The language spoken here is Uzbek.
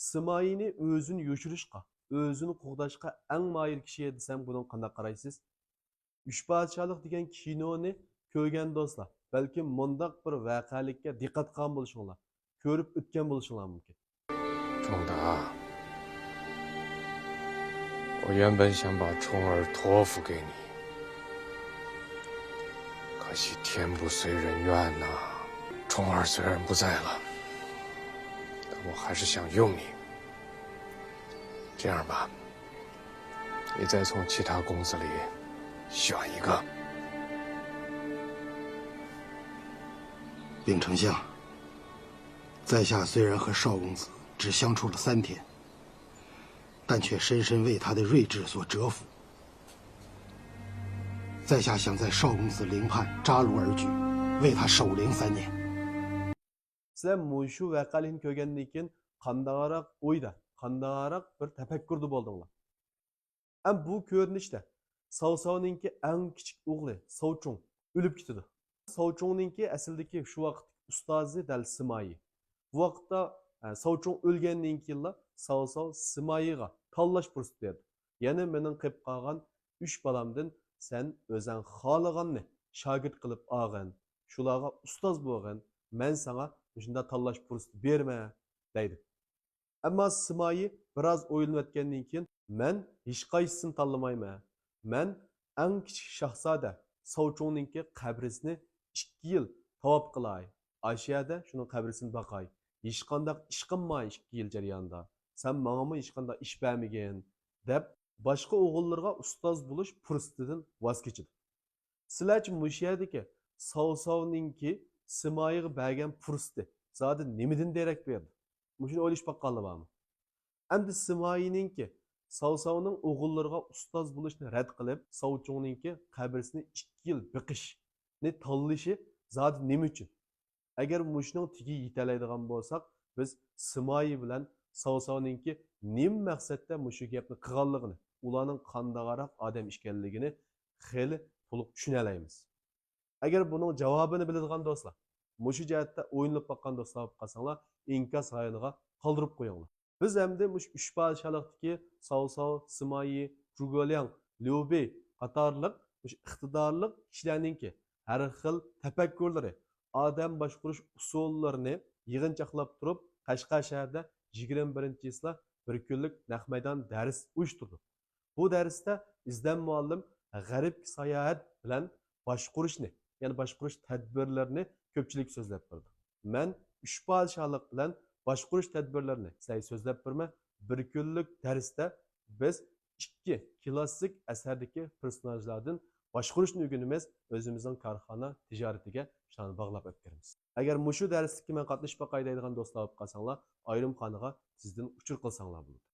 Simayini özünü yoshirishqa, özünü qo'g'dashqa eng moyil kishi desam, buni qanday qaraysiz? Üç Padişahlık degan kinoni ko'rgan do'stlar, balkim mundaq bir voqealikka diqqat qilgan bo'lishinglar, ko'rib o'tgan bo'lishinglar mumkin.仲达，我原本想把冲儿托付给你，可惜天不遂人愿呐。冲儿虽然不在了，但我还是想用你。这样吧，你再从其他公子里选一个。禀丞相，在下虽然和少公子只相处了3天，但却深深为他的睿智所折服。在下想在少公子陵畔扎炉而居，为他守灵3年。 Sizlar mushu voqealikni ko'rgandan keyin qandayroq o'yda, qandayroq bir tafakkurda bo'ldinglar. Ham bu ko'rinishda Savsovninki eng kichik o'g'li Savchung o'lib ketdi. Savchungninki asldagi shu vaqt ustozi dal Simayi. Bu vaqtda Savchung o'lgandan keyin Savsov Simayiga tanlash fursati berdi. Yana mening qilib qolgan 3 balamdan sen o'zing xohlaganni shogird qilib olgin, shularga ustoz bo'lgin, men sana shunda tanlash fursati berma deydi. Ammo Simayi biroz o'ylanib o'tgandan keyin men hech qaysisini tanlamayman. Men eng kichik shahzoda Savchungninki qabrisini 2 yil tavob qilay. Ashiyada shuni qabrisini baqay. Hech qanday ish qilmay 2 yil jarayonida. Sen menga hech qanday ish bermagin deb boshqa o'g'illarga ustoz bo'lish fursatidan voz kechdi. Sizlarchi mush yerdagi Savsovninki Simayiga bergan fursati zodi nimadan derak berdi? Mushuni o'ylash baqqanlar bormi? Endi Simayininki Savsovning o'g'illariga ustoz bo'lishni rad qilib, Savchungninki qabrisini 2 yil biqishni tanlashi zodi nima uchun? Agar mushning tigi yetalaydigan bo'lsak, biz Simayi bilan Savsovninki nima maqsadda mushu gapni qilganligini, ularning qandayroq odam ekanligini xeli to'liq tushuna olamiz. Agar buning javobini biladigan do'stlar, mushu jihatda o'yinib boqqan do'stlar bo'lib qolsanglar, inkas rayoniga qoldirib qo'yinglar. Biz endi mush 3 podshohlikdagi Savsov, Simayi, Zhugolyang, Liu qatorliq mush iqtidorli kishilarningki har xil tafakkurlari, odam boshqarish usullarini yig'inchoqlab turib, Qashqar shahrida 21-yilda bir kunlik naq maydon dars uyushtirdi. Bu darsda Izdam muallim g'arib sayohat bilan boshqarishni, ya'ni boshqarish tadbirlarini ko'pchilik so'zlab berdi. Men 3 podshohlik bilan boshqarish tadbirlarini sizlarga so'zlab berma. Bir kunlik darsda biz 2 klassik asardagi personajlardan boshqarishni o'rganamiz, o'zimizning korxona tijoratiga shuni bog'lab o'tganmiz. Agar mushu darsga men qatnashib boqay deydigan do'stlar bo'lib qolsanglar, ayrim xonaga sizdan uchur qilsanglar bo'ladi.